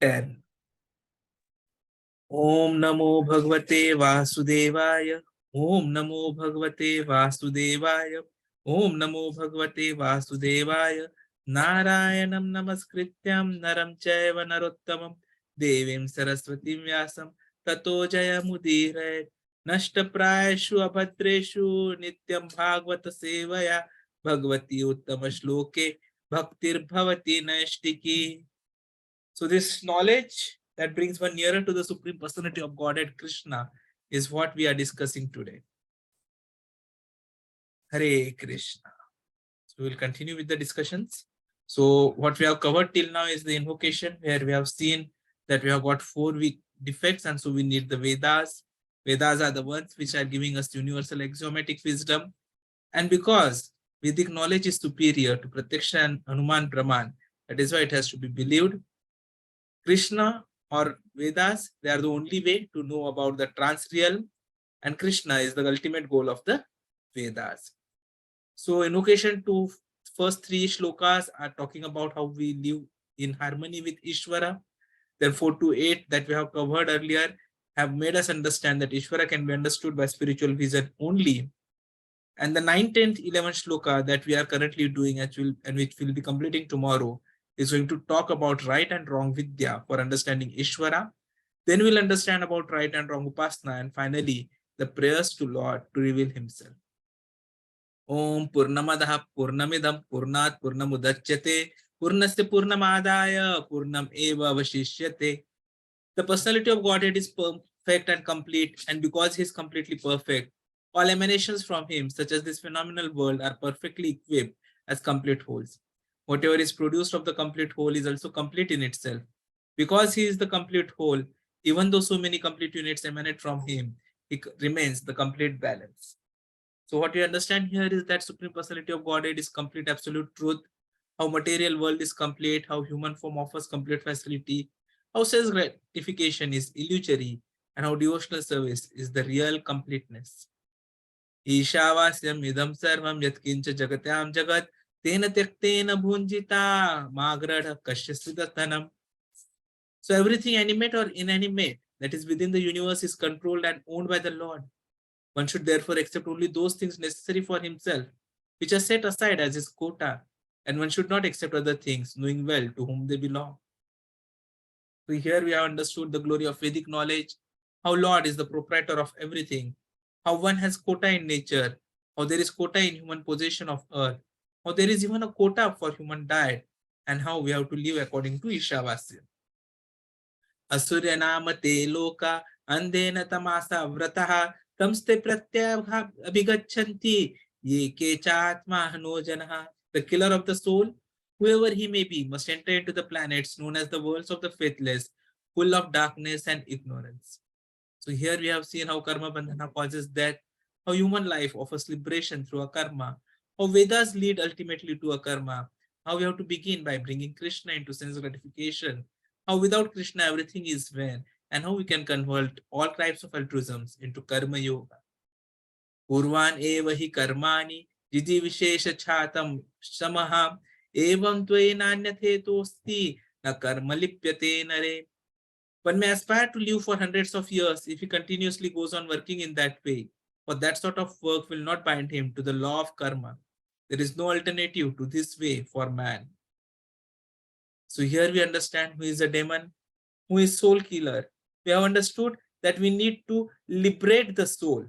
10. Om Namo Bhagavate Vasudevaya. Om Namo Bhagavate Vasudevaya. Om Namo Bhagavate Vasudevaya. Narayanam Namaskrityam Naram Chaiva Narottamam Devim Saraswatim Vyasam Tato Jayamudire Nashtaprayashu Abhadreshu Nityam Bhagavata Sevaya Bhagavati Uttama Shloke Bhaktir Bhavati Nashtiki. So this knowledge that brings one nearer to the Supreme Personality of Godhead, Krishna, is what we are discussing today. Hare Krishna. So we will continue with the discussions. So what we have covered till now is the invocation, where we have seen that we have got 4 weak defects, and so we need the Vedas. Vedas are the ones which are giving us universal axiomatic wisdom. And because Vedic knowledge is superior to Pratyaksha and Hanuman Brahman, that is why it has to be believed. Krishna or Vedas, they are the only way to know about the trans realm, and Krishna is the ultimate goal of the Vedas. So invocation to first 3 shlokas are talking about how we live in harmony with Ishvara. Then 4 to 8 that we have covered earlier have made us understand that Ishvara can be understood by spiritual vision only. And the 9th, 10th, 11th shloka that we are currently doing and which we'll be completing tomorrow is going to talk about right and wrong Vidya for understanding Ishvara. Then we'll understand about right and wrong Upasana, and finally the prayers to Lord to reveal himself. Om Purnamadaha Purnamidam Purnat Purnamudachyate Purnasya Purnamadaya Purnam Eva Vashishyate. The personality of Godhead is perfect and complete, and because he is completely perfect, all emanations from him, such as this phenomenal world, are perfectly equipped as complete wholes. Whatever is produced of the complete whole is also complete in itself. Because he is the complete whole, even though so many complete units emanate from him, he remains the complete balance. So what we understand here is that Supreme Personality of Godhead is complete absolute truth, how material world is complete, how human form offers complete facility, how sense gratification is illusory, and how devotional service is the real completeness. Ishavasyam idam sarvam yatkincha jagatyam jagat tena tyaktena bhunjita magradha kashyasidatanam. So everything animate or inanimate that is within the universe is controlled and owned by the Lord. One should therefore accept only those things necessary for himself, which are set aside as his quota, and one should not accept other things, knowing well to whom they belong. So here we have understood the glory of Vedic knowledge, how Lord is the proprietor of everything, how one has quota in nature, how there is quota in human possession of earth, how there is even a quota for human diet, and how we have to live according to Ishavasya. Asurya namate loka andena tamasa vrataha tamste pratyabhigachanti ye kechatma hanojanaha. The killer of the soul, whoever he may be, must enter into the planets known as the worlds of the faithless, full of darkness and ignorance. So here we have seen how karma bandhana causes death, how human life offers liberation through a karma, how Vedas lead ultimately to a karma, how we have to begin by bringing Krishna into sense gratification, how without Krishna everything is vain, and how we can convert all types of altruisms into karma yoga. Purvan eva hi karmani jidi vishesha chatam samaha evam tvainanyathe tosti na karma lipyate nare. One may aspire to live for hundreds of years if he continuously goes on working in that way, for that sort of work will not bind him to the law of karma. There is no alternative to this way for man. So here we understand who is a demon, who is soul killer. We have understood that we need to liberate the soul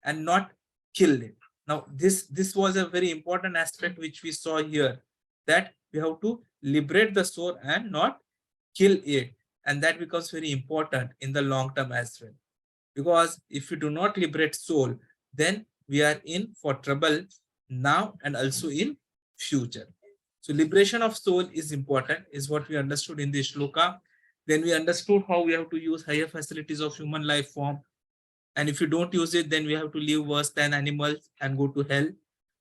and not kill it. Now this was a very important aspect which we saw here, that we have to liberate the soul and not kill it. And that becomes very important in the long term as well. Because if we do not liberate soul, then we are in for trouble now and also in future. So liberation of soul is important, is what we understood in this shloka. Then we understood how we have to use higher facilities of human life form. And if you don't use it, then we have to live worse than animals and go to hell.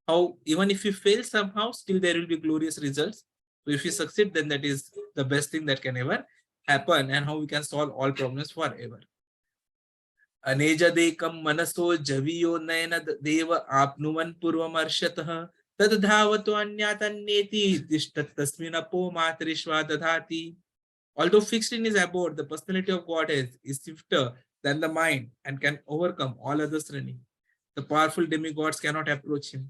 How even if you fail somehow, still there will be glorious results. So if you succeed, then that is the best thing that can ever happen, and how we can solve all problems forever. Anejadekam manaso javiyo nayana deva apnuvan purvamarshataha tadadhavato anyatanneti tishtat tasminapo matrishva dadhati. Although fixed in his abode, the personality of God is swifter than the mind and can overcome all others running. The powerful demigods cannot approach him.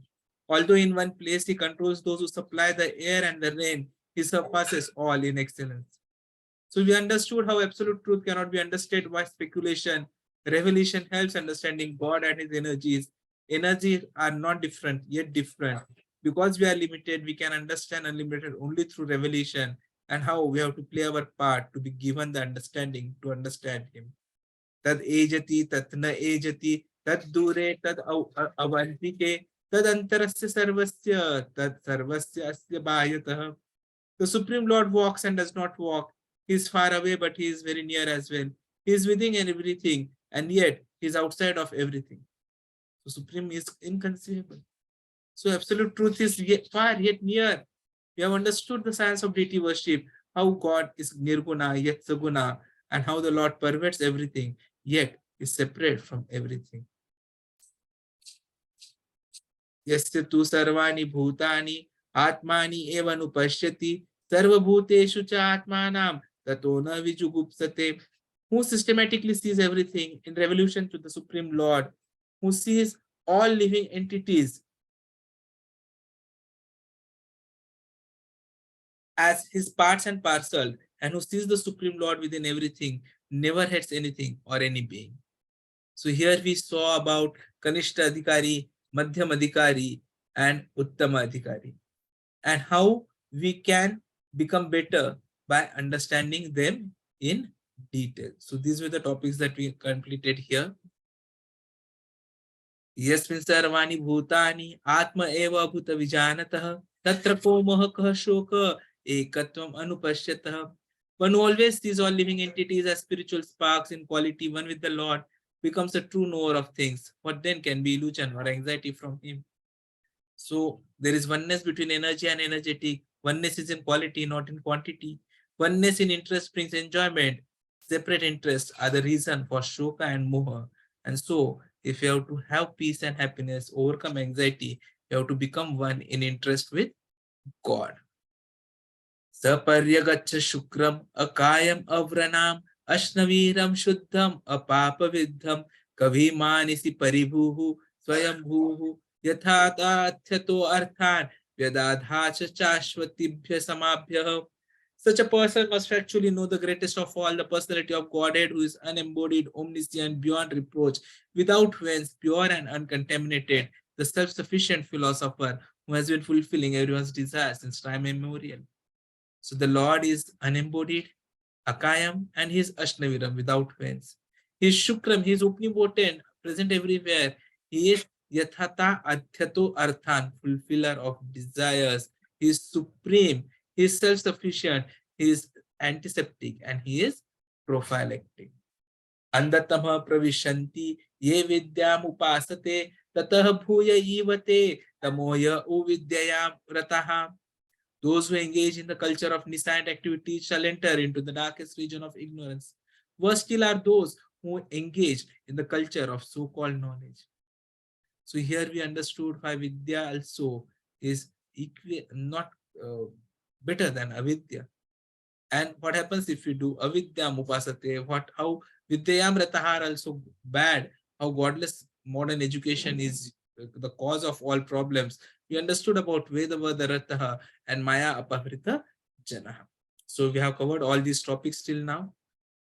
Although in one place he controls those who supply the air and the rain, he surpasses all in excellence. So we understood how absolute truth cannot be understood by speculation. Revelation helps understanding God and his energies. Energies are not different, yet different. Because we are limited, we can understand unlimited only through revelation, and how we have to play our part to be given the understanding to understand him. Tad ejati, tat na ejati, tad dure, tad avantike, tad antarasya sarvasya, tad sarvasya asya bahyatah. The Supreme Lord walks and does not walk. He is far away, but he is very near as well. He is within everything, and yet he is outside of everything. So Supreme is inconceivable. So absolute truth is yet far, yet near. We have understood the science of deity worship, how God is nirguna, yet saguna, and how the Lord pervades everything, yet is separate from everything. Yasya tu sarvani bhutani atmani evanupashyati sarvabhuteshu cha atmanam tato na vijugupsate. Who systematically sees everything in revolution to the Supreme Lord, who sees all living entities as his parts and parcel, and who sees the Supreme Lord within everything, never hates anything or any being. So here we saw about Kanishta Adhikari, Madhyam Adhikari, and Uttama Adhikari, and how we can become better by understanding them in detail. So these were the topics that we completed here. Yasmin sarvani bhutani atma eva bhuta vijanatah tatra ko mohakah shoka ekatvam anupashyatah. One who always sees all living entities as spiritual sparks in quality, one with the Lord, becomes a true knower of things. What then can be illusion or anxiety from him? So there is oneness between energy and energetic. Oneness is in quality, not in quantity. Oneness in interest brings enjoyment. Separate interests are the reason for shoka and moha. And so, if you have to have peace and happiness, overcome anxiety, you have to become one in interest with God. Saparyagacha shukram akayam avranam ashnaviram shuddham apapavidham kavimanisi paribhuhu swayambhuhu yathatathyato arthan vyadadhacha chashvatibhya samabhyah. Such a person must actually know the greatest of all, the personality of Godhead, who is unembodied, omniscient, beyond reproach, without whence, pure and uncontaminated, the self-sufficient philosopher who has been fulfilling everyone's desires since time immemorial. So the Lord is unembodied, Akayam, and he is Ashnaviram, without whence. He is Shukram, he is omnipotent, present everywhere. He is Yathata Adhyato Arthan, fulfiller of desires. He is supreme, he is self-sufficient, he is antiseptic, and he is prophylactic. Andatama pravishanti ye vidyam upasate tatah bhuya ivate tamoya uvidyayam rataha. Those who engage in the culture of Nisant activities shall enter into the darkest region of ignorance. Worse still are those who engage in the culture of so-called knowledge. So here we understood why Vidya also is not better than Avidya. And what happens if you do Avidya Mupasate? How Vidyayam Ratahar also bad? How godless modern education is the cause of all problems. We understood about Vedavada Rataha and Maya Apahrita Janaha. So we have covered all these topics till now.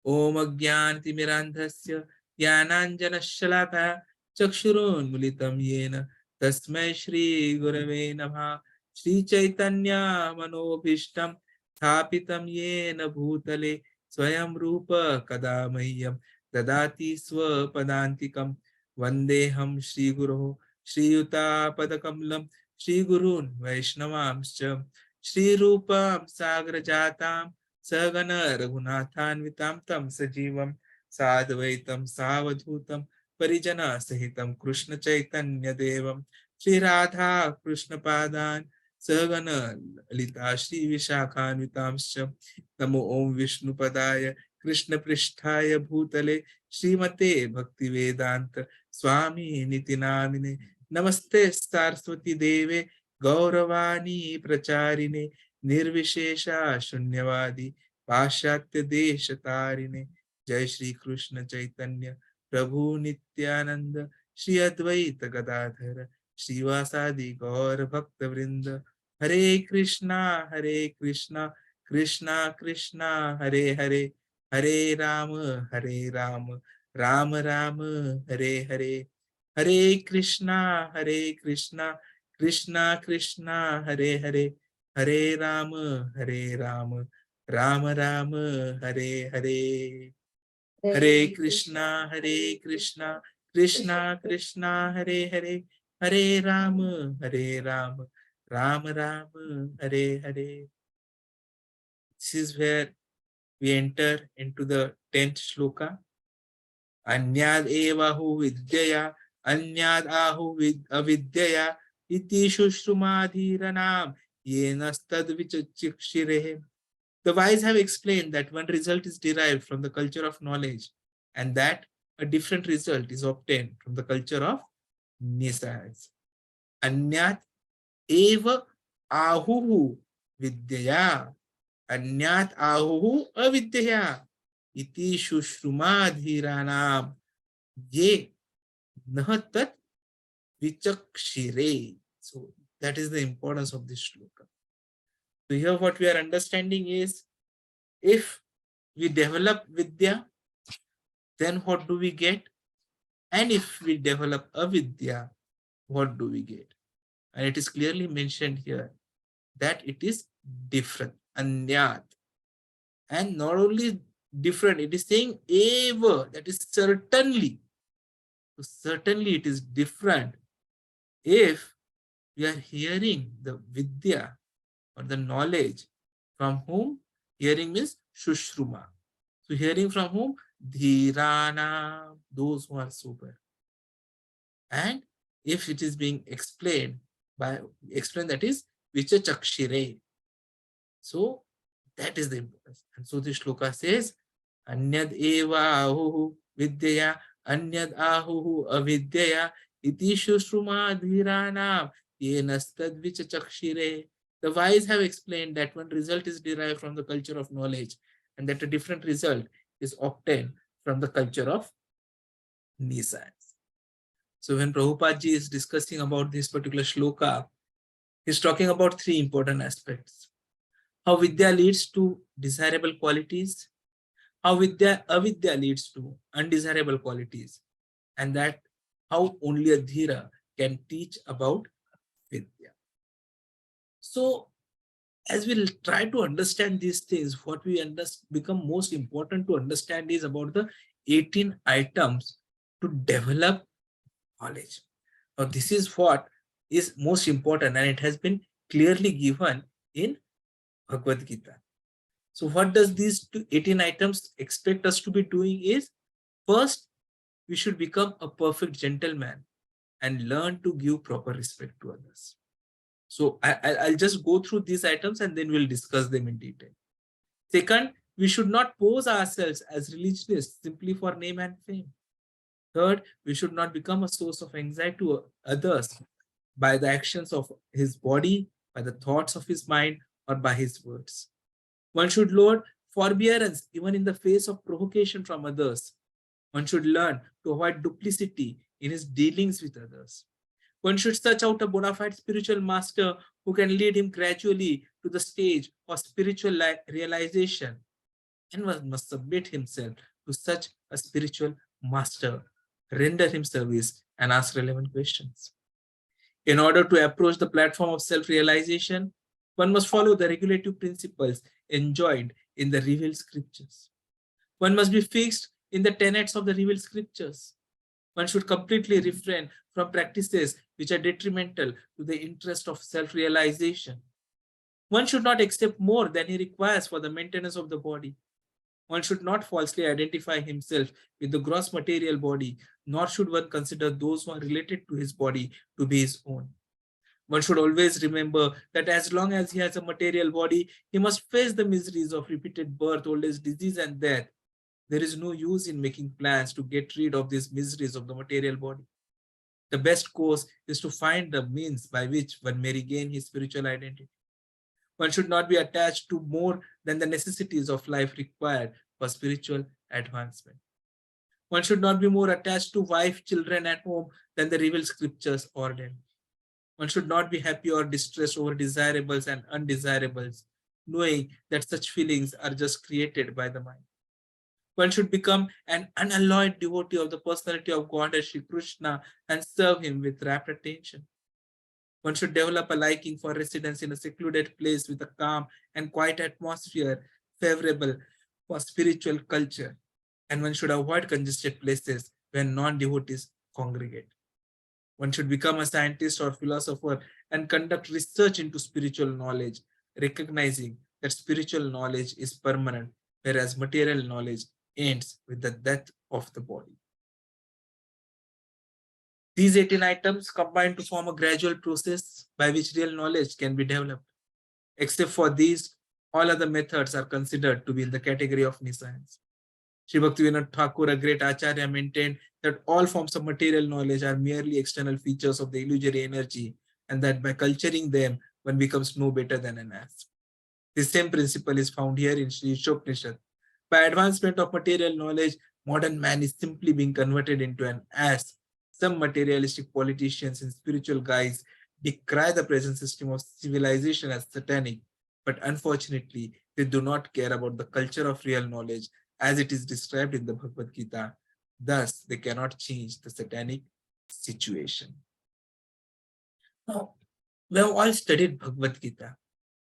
Om Agyanti Mirandhasya Yananjana Shalaka Chakshurun Mulitam Yena Tasmai Shri Gurave Namah Shri Chaitanya Manobhishtam Thapitam Yena Bhutale Swayam Rupa Kadamayyam Dadati Swapadantikam Vandeham Shri Guru Shri Yuta Padakamlam Shri Gurun Vaishnavamscha Shri Rupam Sagrajatam Sagana Raghunathanvitam tam sajivam sadvaitam savadhutam parijana sahitam Krishna Chaitanya Devam Shri Radha Krishna Padan Sagana Lita Shri Vishakhanvitamscha Namo Om Vishnu Padaya Krishna Pristhaya Bhutale Srimate Bhakti Vedanta Swami Nitinamine Namaste Saraswati Deve Gauravani Pracharine Nirvishesha Shunyavadi पाश्चात्य देश तारिणे जय श्री कृष्ण चैतन्य प्रभु नित्यानंद श्री अद्वैत गदाधर श्रीवासादि गौर भक्त वृंद हरे Krishna Krishna Krishna Hare Hare Hare Ram Ram Ram Hare Hare Hare Krishna Krishna Krishna Hare Hare Hare Ram Ram Ram Hare Hare Hare Krishna Krishna Krishna Hare Hare Hare Ram Ram Ram Hare Hare. This is where we enter into the 10th shloka. Anyad evahu vidyaya anyad ahu avidyaya iti shushrumadhiranam yenastad vichachikshire. The wise have explained that one result is derived from the culture of knowledge and that a different result is obtained from the culture of nescience. Anyat eva ahuhu vidyaya anyat ahuhu avidyaya iti shushrumadhiranam ye nahatat vichakshire. So that is the importance of this shloka. So here what we are understanding is, if we develop Vidya, then what do we get? And if we develop Avidya, what do we get? And it is clearly mentioned here that it is different. Anyat. And not only different, it is saying eva, that is certainly. So certainly it is different if we are hearing the Vidya or the knowledge from whom? Hearing means Shushruma. So hearing from whom? Dhirana, those who are sober. And if it is being explained that is Vichachakshire. So that is the importance. And so the shloka says, Anyad eva ahuhu vidyaya, anyad ahuhu avidyaya, iti shushruma dhiranam, yenastad vichachakshire. The wise have explained that one result is derived from the culture of knowledge and that a different result is obtained from the culture of nescience. So when Prabhupada ji is discussing about this particular shloka, he's talking about three important aspects. How Vidya leads to desirable qualities, how Avidya leads to undesirable qualities, and that how only a dhira can teach about Vidya. So as we'll try to understand these things, what we become most important to understand is about the 18 items to develop knowledge. Now, this is what is most important, and it has been clearly given in Bhagavad Gita. So what does these 18 items expect us to be doing is, first, we should become a perfect gentleman and learn to give proper respect to others. So I'll just go through these items and then we'll discuss them in detail. Second, we should not pose ourselves as religionists simply for name and fame. Third, we should not become a source of anxiety to others by the actions of his body, by the thoughts of his mind, or by his words. One should learn forbearance even in the face of provocation from others. One should learn to avoid duplicity in his dealings with others. One should search out a bona fide spiritual master who can lead him gradually to the stage of spiritual realization, and one must submit himself to such a spiritual master, render him service, and ask relevant questions. In order to approach the platform of self-realization, one must follow the regulative principles enjoined in the revealed scriptures. One must be fixed in the tenets of the revealed scriptures. One should completely refrain from practices which are detrimental to the interest of self-realization. One should not accept more than he requires for the maintenance of the body. One should not falsely identify himself with the gross material body, nor should one consider those who are related to his body to be his own. One should always remember that as long as he has a material body, he must face the miseries of repeated birth, old age, disease, and death. There is no use in making plans to get rid of these miseries of the material body. The best course is to find the means by which one may regain his spiritual identity. One should not be attached to more than the necessities of life required for spiritual advancement. One should not be more attached to wife, children at home than the revealed scriptures ordain. One should not be happy or distressed over desirables and undesirables, knowing that such feelings are just created by the mind. One should become an unalloyed devotee of the personality of God as Shri Krishna and serve him with rapt attention. One should develop a liking for residence in a secluded place with a calm and quiet atmosphere favorable for spiritual culture. And one should avoid congested places where non-devotees congregate. One should become a scientist or philosopher and conduct research into spiritual knowledge, recognizing that spiritual knowledge is permanent, whereas material knowledge ends with the death of the body. These 18 items combine to form a gradual process by which real knowledge can be developed. Except for these, all other methods are considered to be in the category of nescience. Sri Bhaktivinoda Thakur, a great Acharya, maintained that all forms of material knowledge are merely external features of the illusory energy, and that by culturing them, one becomes no better than an ass. The same principle is found here in Sri Ishopanishad. By advancement of material knowledge, modern man is simply being converted into an ass. Some materialistic politicians in spiritual guise decry the present system of civilization as satanic, but unfortunately, they do not care about the culture of real knowledge as it is described in the Bhagavad Gita. Thus, they cannot change the satanic situation. Now, we have all studied Bhagavad Gita,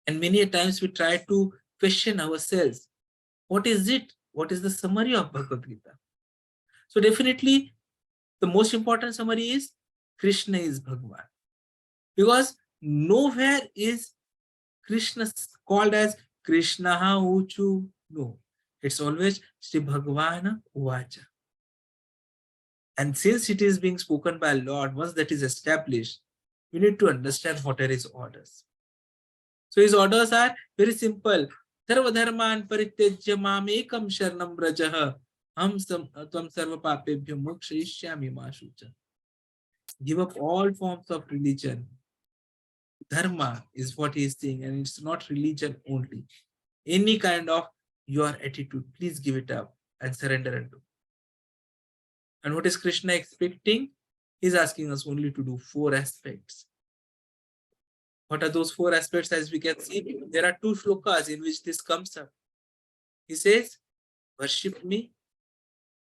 and many a times we try to question ourselves. What is it? What is the summary of Bhagavad Gita? So definitely, the most important summary is Krishna is Bhagavan. Because nowhere is Krishna called as Krishna Uchu. No, it's always Sri Bhagavana Uvacha. And since it is being spoken by Lord, once that is established, we need to understand what are his orders. So his orders are very simple. Sarva dharman parityajya mam ekam sharanam brajah tvam sarva papebhyo mokshayishyami ma shucha. Give up all forms of religion. Dharma is what he is saying, and it's not religion only. Any kind of your attitude, please give it up and surrender unto. And what is Krishna expecting? He's asking us only to do 4 aspects. What are those 4 aspects? As we can see, there are 2 shlokas in which this comes up. He says, worship me.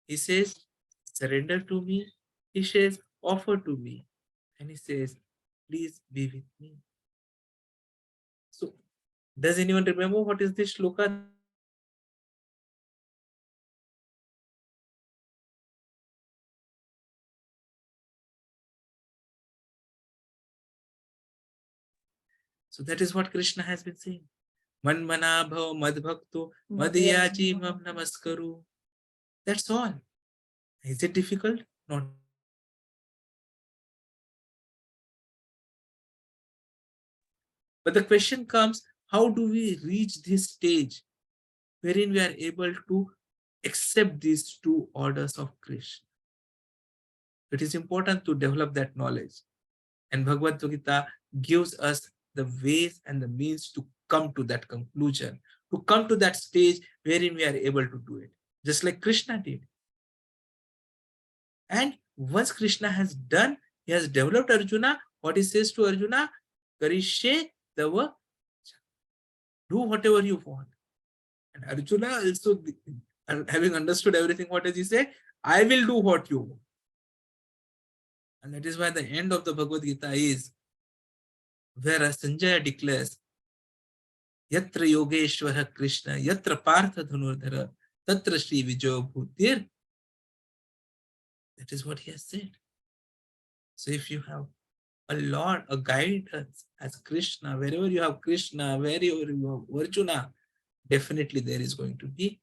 He says, surrender to me. He says, offer to me. And he says, please be with me. So, does anyone remember what is this shloka? So that is what Krishna has been saying. Manmana bhava madbhakto madhyaji mam namaskaru. That's all. Is it difficult? Not. But the question comes, how do we reach this stage wherein we are able to accept these 2 orders of Krishna? It is important to develop that knowledge. And Bhagavad Gita gives us the ways and the means to come to that conclusion, to come to that stage wherein we are able to do it, just like Krishna did. And once Krishna has done, he has developed Arjuna, what he says to Arjuna, Karishe Tava, do whatever you want. And Arjuna also, having understood everything, what does he say? I will do what you want. And that is why the end of the Bhagavad Gita is, whereas Sanjaya declares, Yatra Yogeshwara Krishna, Yatra Partha Dhanurdhara, Tatra Shri Vijayo Bhutir. That is what he has said. So if you have a Lord, a guidance as Krishna, wherever you have Krishna, wherever you have Arjuna, definitely there is going to be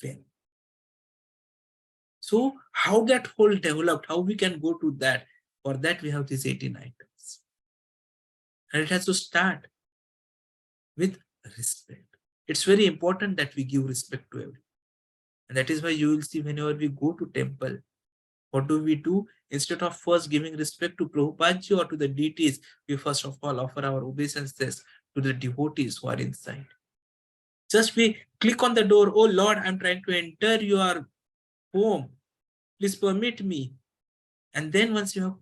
well. So how that whole developed, how we can go to that? For that we have these 18 items. And it has to start with respect. It's very important that we give respect to everyone. And that is why you will see whenever we go to temple, what do? Instead of first giving respect to Prabhupada or to the deities, we first of all offer our obeisances to the devotees who are inside. Just we click on the door, oh Lord, I'm trying to enter your home. Please permit me. And then once you have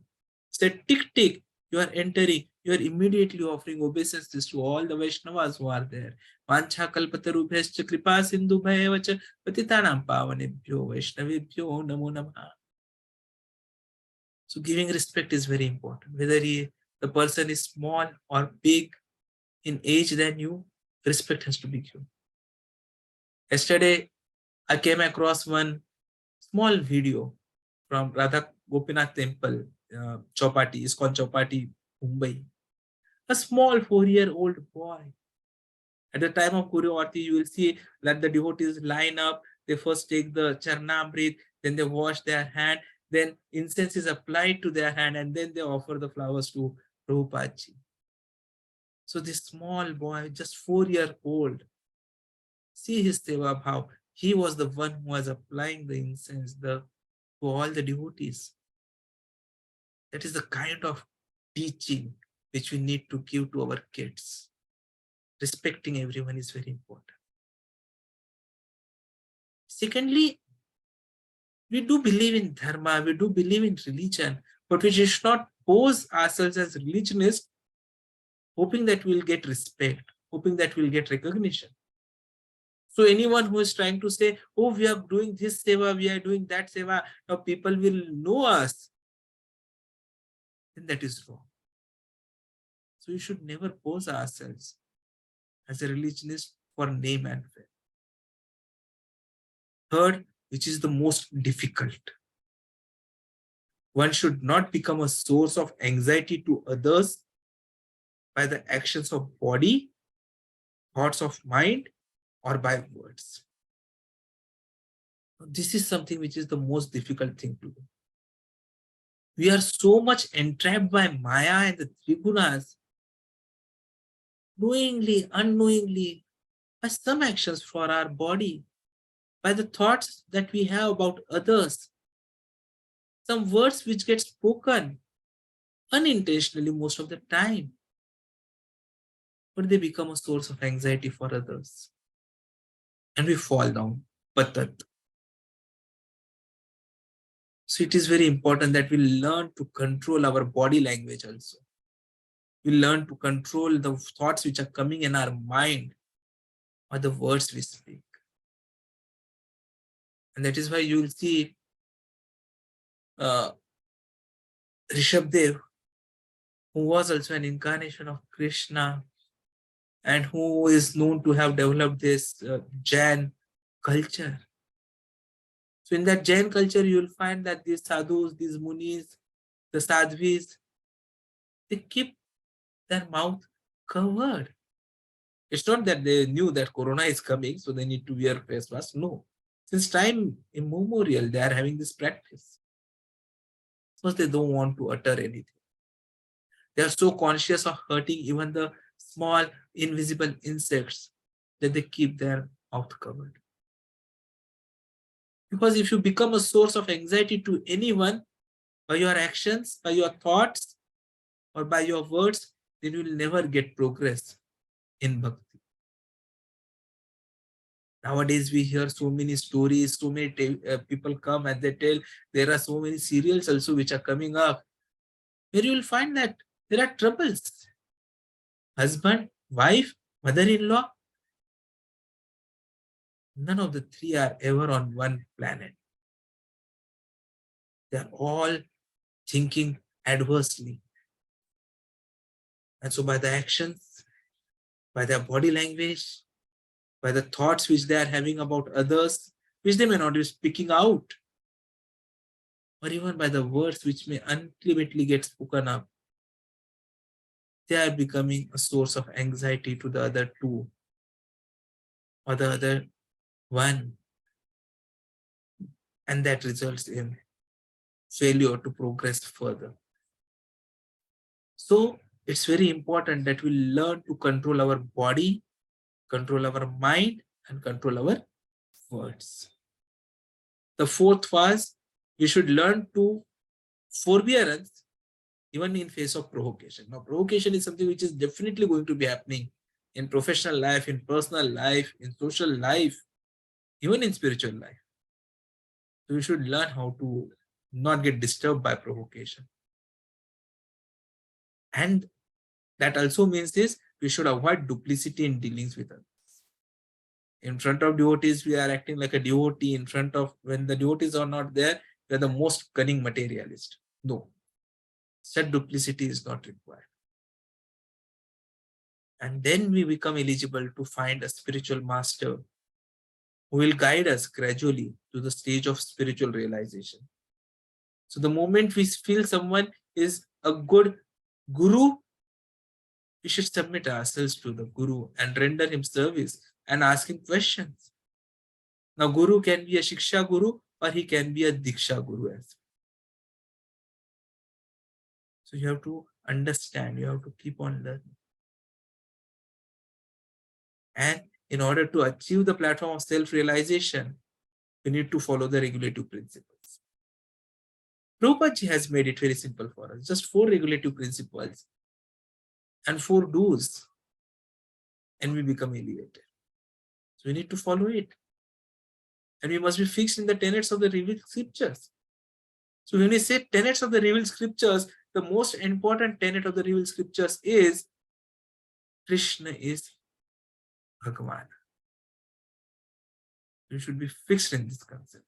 said tick tick, you are entering, you are immediately offering obeisances to all the Vaishnavas who are there. Vancha kalpatarubhyascha kripa sindhu bhayavacha patitanam pavanebhyo Vaishnavebhyo namo namah. So giving respect is very important. Whether the person is small or big in age than you, respect has to be given. Yesterday, I came across one small video from Radha Gopinath Temple, Chowpatty, ISKCON Chowpatty, Mumbai. A small 4-year-old boy. At the time of Kuruvati, you will see that the devotees line up. They first take the Charnamrit, then they wash their hand, then incense is applied to their hand, and then they offer the flowers to Prabhupada. So this small boy, just 4-year-old, see his seva bhav. He was the one who was applying the incense to all the devotees. That is the kind of teaching which we need to give to our kids. Respecting everyone is very important. Secondly, we do believe in dharma, we do believe in religion, but we should not pose ourselves as religionists, hoping that we'll get respect, hoping that we'll get recognition. So anyone who is trying to say, oh, we are doing this seva, we are doing that seva, now people will know us, then that is wrong. So we should never pose ourselves as a religionist for name and fame. Third, which is the most difficult, one should not become a source of anxiety to others by the actions of body, thoughts of mind, or by words. This is something which is the most difficult thing to do. We are so much entrapped by Maya and the Trigunas, knowingly, unknowingly, by some actions for our body, by the thoughts that we have about others, some words which get spoken unintentionally most of the time, but they become a source of anxiety for others. And we fall down. Patat. So it is very important that we learn to control our body language also. We learn to control the thoughts which are coming in our mind or the words we speak. And that is why you will see Rishabdev, who was also an incarnation of Krishna and who is known to have developed this Jain culture. So in that Jain culture, you will find that these sadhus, these munis, the sadhvis, they keep their mouth covered. It's not that they knew that Corona is coming, so they need to wear face mask. No. Since time immemorial, they are having this practice. Because they don't want to utter anything. They are so conscious of hurting even the small invisible insects that they keep their mouth covered. Because if you become a source of anxiety to anyone by your actions, by your thoughts, or by your words, then you will never get progress in bhakti. Nowadays, we hear so many stories, so many people come and they tell there are so many serials also which are coming up, where you will find that there are troubles. Husband, wife, mother-in-law, none of the three are ever on one planet. They are all thinking adversely. And so by the actions, by their body language, by the thoughts which they are having about others, which they may not be speaking out, or even by the words which may ultimately get spoken up, they are becoming a source of anxiety to the other two, or the other one. And that results in failure to progress further. So it's very important that we learn to control our body, control our mind, and control our words. The fourth was we should learn to forbearance even in face of provocation. Now, provocation is something which is definitely going to be happening in professional life, in personal life, in social life, even in spiritual life. So we should learn how to not get disturbed by provocation. And that also means this, we should avoid duplicity in dealings with others. In front of devotees, we are acting like a devotee. In front of, when the devotees are not there, we are the most cunning materialist. No, such duplicity is not required. And then we become eligible to find a spiritual master who will guide us gradually to the stage of spiritual realization. So the moment we feel someone is a good guru, we should submit ourselves to the guru and render him service and ask him questions. Now, guru can be a shiksha guru or he can be a diksha guru as well. So you have to understand, you have to keep on learning. And in order to achieve the platform of self-realization, we need to follow the regulative principles. Prabhupada has made it very simple for us. Just 4 regulative principles and 4 do's, and we become elevated. So we need to follow it. And we must be fixed in the tenets of the revealed scriptures. So when we say tenets of the revealed scriptures, the most important tenet of the revealed scriptures is Krishna is Bhagavan. You should be fixed in this concept.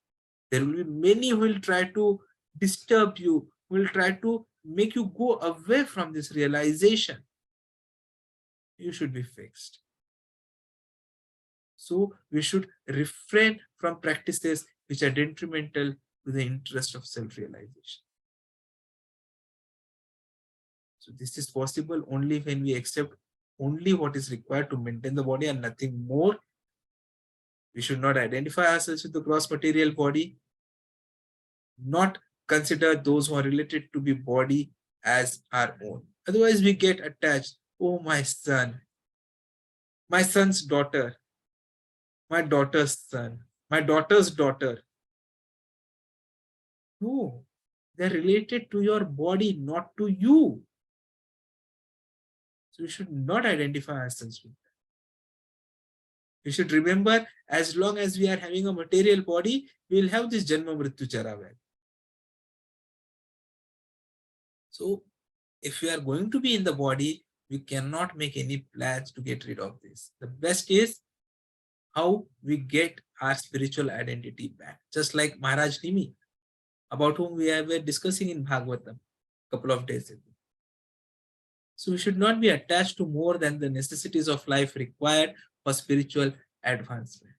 There will be many who will try to disturb you, who will try to make you go away from this realization. You should be fixed. So we should refrain from practices which are detrimental to the interest of self-realization. So this is possible only when we accept only what is required to maintain the body and nothing more. We should not identify ourselves with the gross material body, not consider those who are related to the body as our own. Otherwise, we get attached. Oh, my son, my son's daughter, my daughter's son, my daughter's daughter. No, they're related to your body, not to you. So we should not identify ourselves with that. We should remember, as long as we are having a material body, we will have this Janma Mrityu Charavan. So if we are going to be in the body, we cannot make any plans to get rid of this. The best is how we get our spiritual identity back. Just like Maharaj Nimi, about whom we were discussing in Bhagavatam a couple of days ago. So we should not be attached to more than the necessities of life required for spiritual advancement.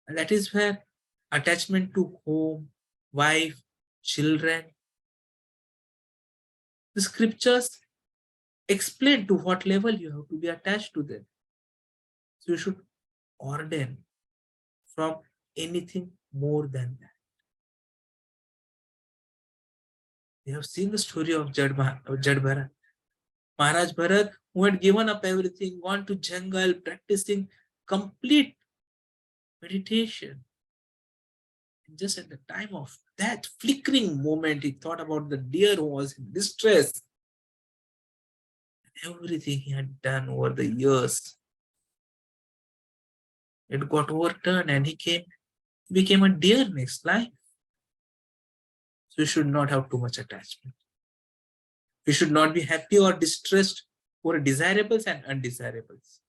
And that is where attachment to home, wife, children, the scriptures explain to what level you have to be attached to them. So you should ordain from anything more than that. We have seen the story of Jad Bharat. Maharaj Bharat, who had given up everything, gone to jungle, practicing complete meditation. And just at the time of that flickering moment, he thought about the deer who was in distress. Everything he had done over the years, it got overturned and he became a deer next life. So you should not have too much attachment. We should not be happy or distressed for desirables and undesirables.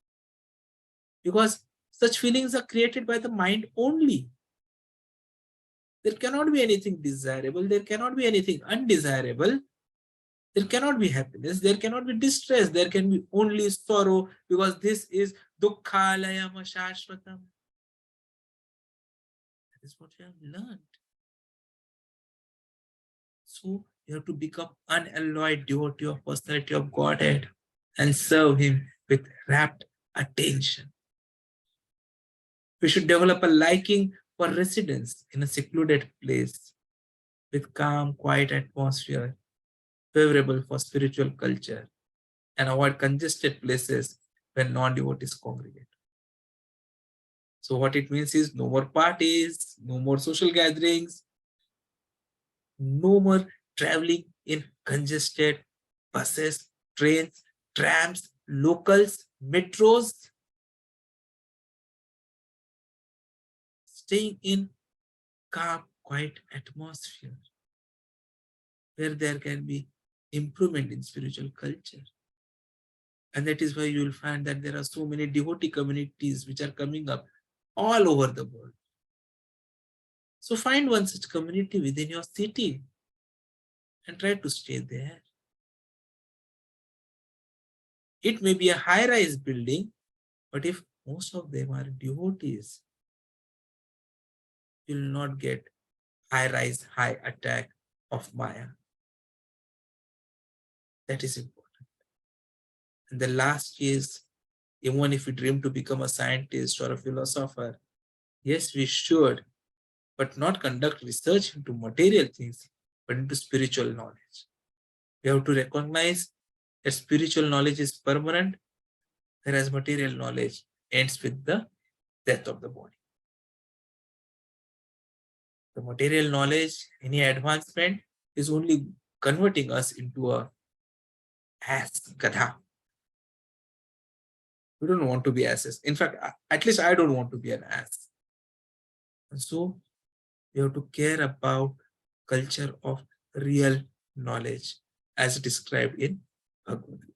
Because such feelings are created by the mind only. There cannot be anything desirable. There cannot be anything undesirable. There cannot be happiness. There cannot be distress. There can be only sorrow, because this is dukkhalayam shashvatam. That is what we have learned. So you have to become unalloyed devotee of personality of Godhead and serve him with rapt attention. We should develop a liking for residence in a secluded place with calm, quiet atmosphere, favorable for spiritual culture, and avoid congested places where non-devotees congregate. So what it means is no more parties, no more social gatherings, no more traveling in congested buses, trains, trams, locals, metros, staying in calm, quiet atmosphere where there can be improvement in spiritual culture. And that is why you will find that there are so many devotee communities which are coming up all over the world. So find one such community within your city and try to stay there. It may be a high-rise building, but if most of them are devotees, you will not get high-rise, high attack of Maya. That is important. And the last is, even if we dream to become a scientist or a philosopher, yes, we should, but not conduct research into material things, but into spiritual knowledge. We have to recognize that spiritual knowledge is permanent, whereas material knowledge ends with the death of the body. The material knowledge, any advancement, is only converting us into a ass, gadha. We don't want to be asses. In fact, at least I don't want to be an ass. And so we have to care about culture of real knowledge as described in Bhagavad Gita.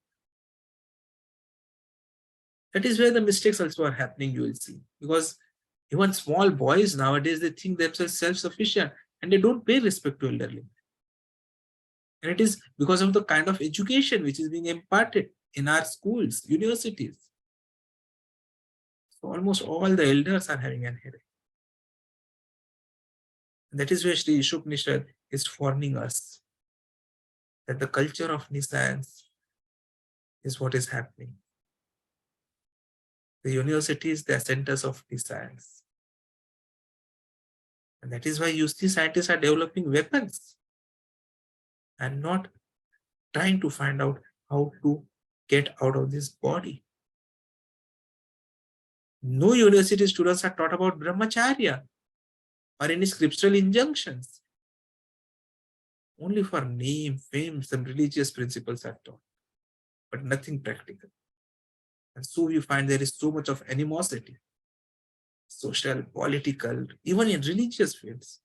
That is where the mistakes also are happening, you will see. Because even small boys nowadays, they think themselves self-sufficient and they don't pay respect to elderly. And it is because of the kind of education which is being imparted in our schools, universities. So almost all the elders are having an headache. And that is where Sri Ishopanishad is warning us that the culture of nescience is what is happening. The universities, they are centers of nescience. And that is why you see scientists are developing weapons and not trying to find out how to get out of this body. No university students are taught about brahmacharya or any scriptural injunctions. Only for name, fame, some religious principles are taught, but nothing practical. And so you find there is so much of animosity, social, political, even in religious fields.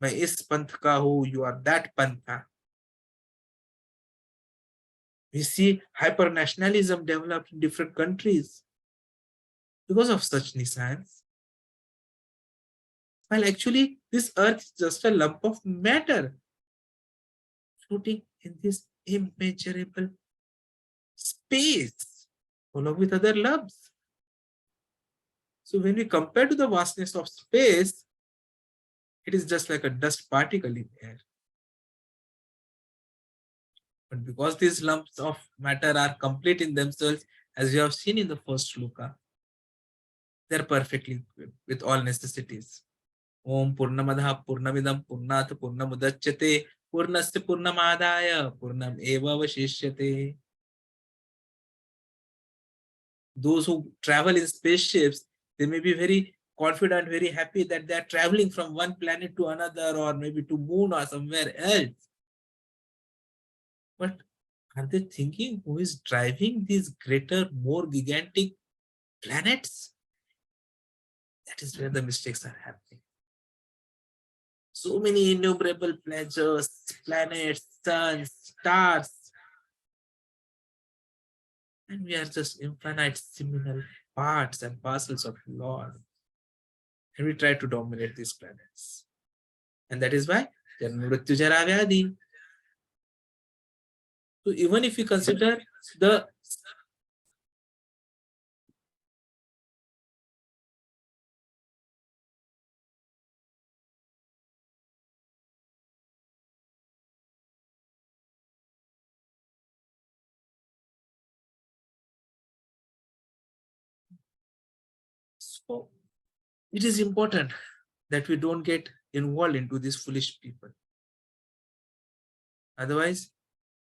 Main is panth ka hu, you are that pantha. We see hyper-nationalism developed in different countries because of such nescience. While actually this earth is just a lump of matter floating in this immeasurable space along with other lumps. So when we compare to the vastness of space, it is just like a dust particle in air. But because these lumps of matter are complete in themselves, as we have seen in the first shloka, they are perfectly equipped with all necessities. Om Purnamadha Purnamidam Purnat Purnamudachyate Purnasya Purnamadaya Purnam Eva Vashishyate. Those who travel in spaceships, they may be very confident, very happy that they are traveling from one planet to another or maybe to moon or somewhere else. But are they thinking who is driving these greater, more gigantic planets? That is where the mistakes are happening. So many innumerable pleasures, planets, suns, stars. And we are just infinite seminal parts and parcels of Lord. And we try to dominate these planets. And that is why Janma Mrityu Jara Vyadhi. So even if we consider the so it is important that we don't get involved into these foolish people. Otherwise,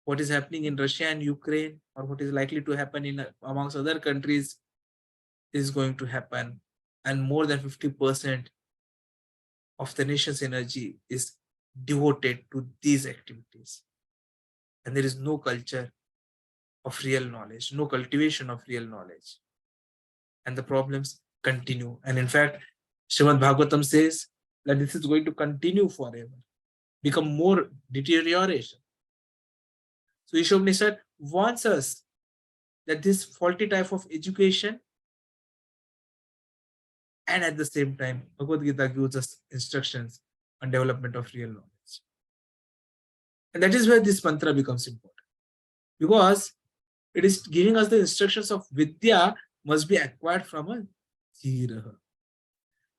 what is happening in Russia and Ukraine, or what is likely to happen in amongst other countries, is going to happen. And more than 50% of the nation's energy is devoted to these activities. And there is no culture of real knowledge, no cultivation of real knowledge. And the problems continue. And in fact, Srimad Bhagavatam says that this is going to continue forever, become more deterioration. So Ishopanishad warns us that this faulty type of education, and at the same time, Bhagavad Gita gives us instructions on development of real knowledge. And that is where this mantra becomes important, because it is giving us the instructions of Vidya must be acquired from a dhira.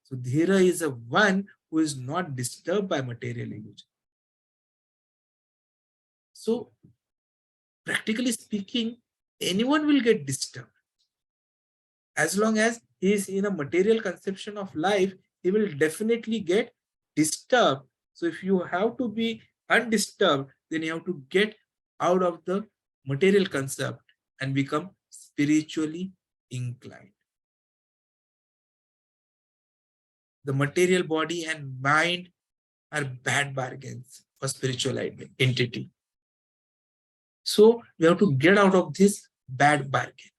So dhira is a one who is not disturbed by material illusion. So practically speaking, anyone will get disturbed. As long as he is in a material conception of life, he will definitely get disturbed. So if you have to be undisturbed, then you have to get out of the material concept and become spiritually inclined. The material body and mind are bad bargains for spiritual entity. So we have to get out of this bad bargain.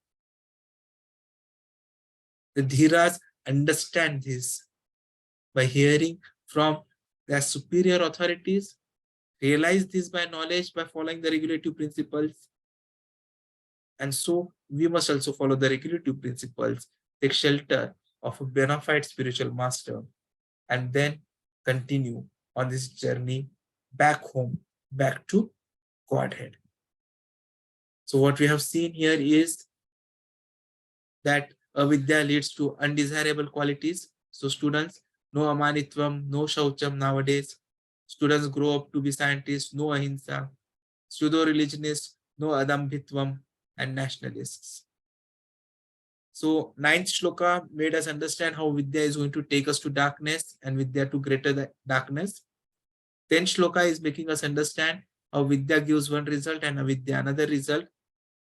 The dhiras understand this by hearing from their superior authorities, realize this by knowledge, by following the regulative principles. And so we must also follow the regulative principles, take shelter of a bona fide spiritual master, and then continue on this journey back home, back to Godhead. So what we have seen here is that Avidya leads to undesirable qualities. So students, no aminitwam, no shaucam nowadays. Students grow up to be scientists, no Ahimsa. Pseudo-religionists, no adambhitvam, and nationalists. So 9th Shloka made us understand how Vidya is going to take us to darkness and Vidya to greater darkness. 10th Shloka is making us understand how Vidya gives one result and Avidya another result.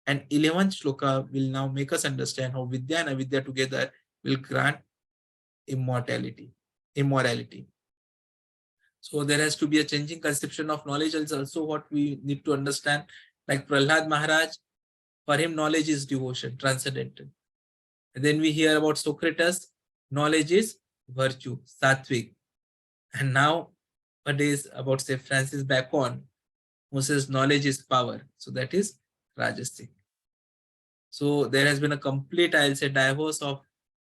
And 11th Shloka will now make us understand how Vidya and Avidya together will grant immorality. So there has to be a changing conception of knowledge. Is also what we need to understand. Like Pralhad Maharaj, for him knowledge is devotion, transcendental. And then we hear about Socrates, knowledge is virtue, Sattvic. And nowadays about say Francis Bacon, who says knowledge is power. So that is Rajasic. So there has been a complete, I'll say, divorce of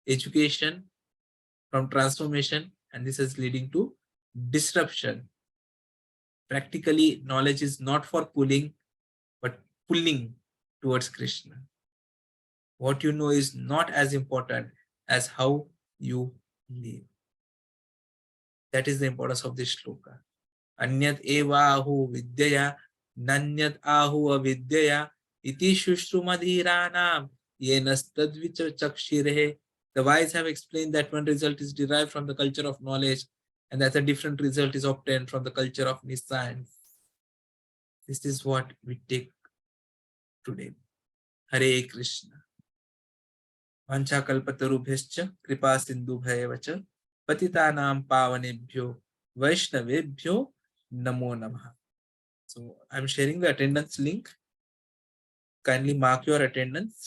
education from transformation, and this is leading to disruption. Practically, knowledge is not for pulling, but pulling towards Krishna. What you know is not as important as how you live. That is the importance of this shloka. Anyat eva ahu vidyaya, nanyat ahu avidyaya, iti shushrumadhiranam, yenas tadvicha chakshirhe. The wise have explained that one result is derived from the culture of knowledge, and that a different result is obtained from the culture of science. This is what we take today. Hare Krishna. Vancha kalpatarubhyascha kripa sindubhayavacha patitanam pavanebhyo vaishnavebhyo namo namaha. So I'm sharing the attendance link. Kindly mark your attendance.